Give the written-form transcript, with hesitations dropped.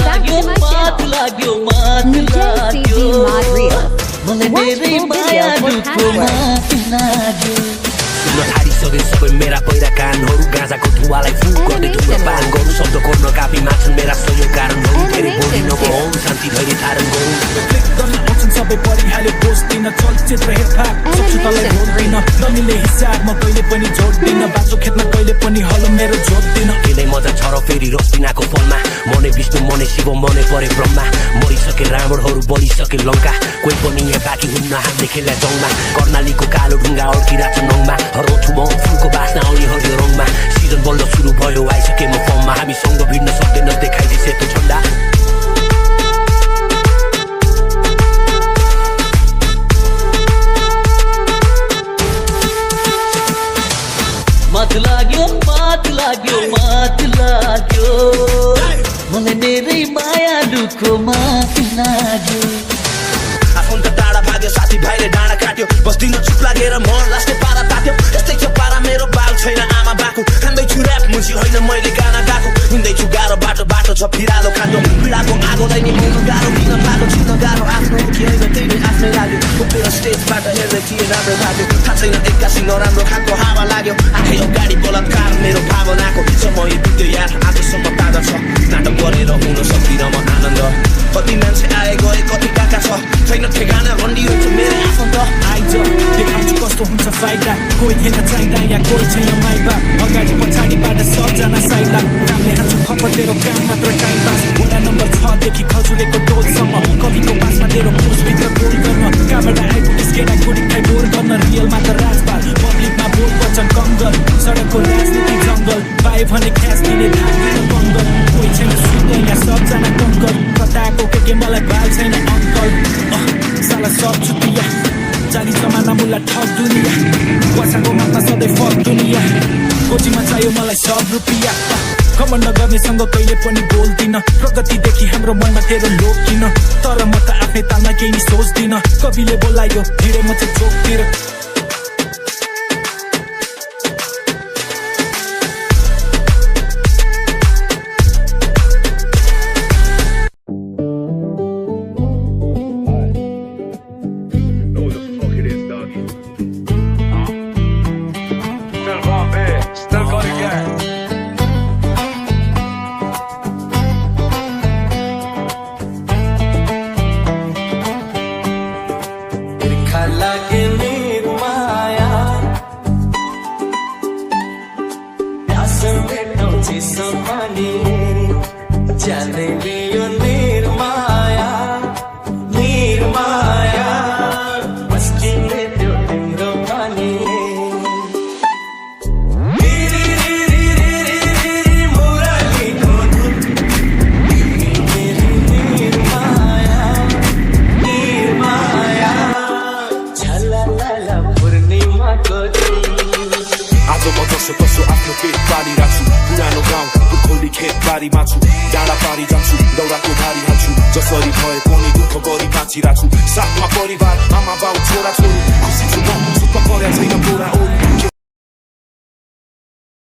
back to my channel. Nujay CG Mod Reel. Watch full video for password. थारिसके सबै मेरा पहिरा कानहरू गाँजाको धुवालाई फुक गर्दै धुम्रो पान गरौँ शब्द कोर्न कापी मान्छन् मेरा सहयोग कारणहरू धेरै बोली नगरौँ शान्ति धैर्य धारण गरौँ क्लिक गर्न आउँछन् सबै परिहाल्यो पोस्ट दिन चलचित्र हेर्था सक्छु तँलाई भोल्दिन नमिले हिसाब म कहिले पनि जोड्दिन बाँचो खेतमा कहिले पनि हलो मेरो जोड्दिन केही मजा छ र फेरि रस्तिनाको फलमा मनै विष्णु मनै शिव मनै परे ब्रह्मा मरिसके रावणहरू बलिसके लङ्का कोही पनि यहाँ बाँकी हुन्न हामीले खेल्दा जङ्गमा कर्णालीको कालो ढुङ्गा अड्किरहेको नङमा रोछु म फुलको बास्ना आउने हरियो रङमा सिजन बल्ल सुरु भयो आइसके म फर्ममा हामीसँग भिड्न सक्दैन देखाइदिए सेतो झन्डा मात लाग्यो मलाई धेरै मायालुको मात लाग्यो आफन्त टाढा भाग्यो साथी भाइले डाँडा काट्यो बस्दिन चुप लागेर मन लास्ने पारा तात्यो यस्तै छ पारा मेरो बाल छैन आमा बाको खाँदैछु ऱ्याप मुसी होइन मैले गाना गाएको हिँड्दैछु गाह्रो बाटो छ फिरालो खाँदो पीडाको आगोलाई निभाउनु गाह्रो किन पाएको छिन गाह्रो आफ्नो कि होइन त्यही नै आफ्नै लाग्यो उभिएर स्टेजबाट हेर्दै थिएँ राम्रो लाग्यो थाहा छैन एक्कासी नराम्रो खाएको हावा लाग्यो आखै अगाडि बलात्कार मेरो भावनाको समय बित्यो यार आजसम्म ताजा छ नाटक गरेर हुन सक्दिनँ म आनन्द कति मान्छे आए गए कति काका छ छैन ठेगाना रन्डियो छ मेरो आफन्त आइज देखाउँछु कस्तो हुन्छ फाइदा कोही थिएन चाहिँदा या कोही छैन माइबा अगाडि पछाडिबाट सबजना साइडा नामले हाल्छु खपर तेरो काम मात्र टाइम पास वडा नम्बर 6 देखि खजुलेको टोलसम्म कविको पासमा तेरो पोस्टभित्र गोल गर्न कहाँबाट आइपुगिस केटा गोली खाइ बोर गर्न रियलमा त राजपाल पब्लिकमा बोल बच्चन कङ्गल सडकको राजनीति जङ्गल पाए भने ख्यास दिने धाक्दिन बङ्गल कोही छैन सुन्दै यहाँ सबजना कङ्कल कताको के मलाई बाल छैन अङ्कल साला सब छुट्टिया जाली जमाना मुला ठग दुनिया पैसाको मात्रा सधैँ फक दुनिया कोचीमा चाहियो मलाई सब रुपियाँ कमन नगर्नेसँग कहिले पनि बोल्दिन प्रगतिदेखि हाम्रो मनमा तेरो लोभ किन तर म त आफ्नै तालमा केही नि सोच्दिन कविले बोलायो भिडे म चाहिँ चोकतिर लागे मेरो माया प्यास मेटाउँछ समानी जाने लियो निर्माया बस्किने त्यो तिम्रो पानी आज म जसो तसो आफ्नो पेट पालिरहेछु पुरानो गाउँ पुर्खौली खेत बारीमा छु डाँडा पारी जान्छु दौराको भारी हाल्छु जसरी भए पनि दुःख गरी बाँचिरहेछु साथमा परिवार आमा बाउ छोरा छोरी खुसी छु म सुत्न पर्या छैन बोरा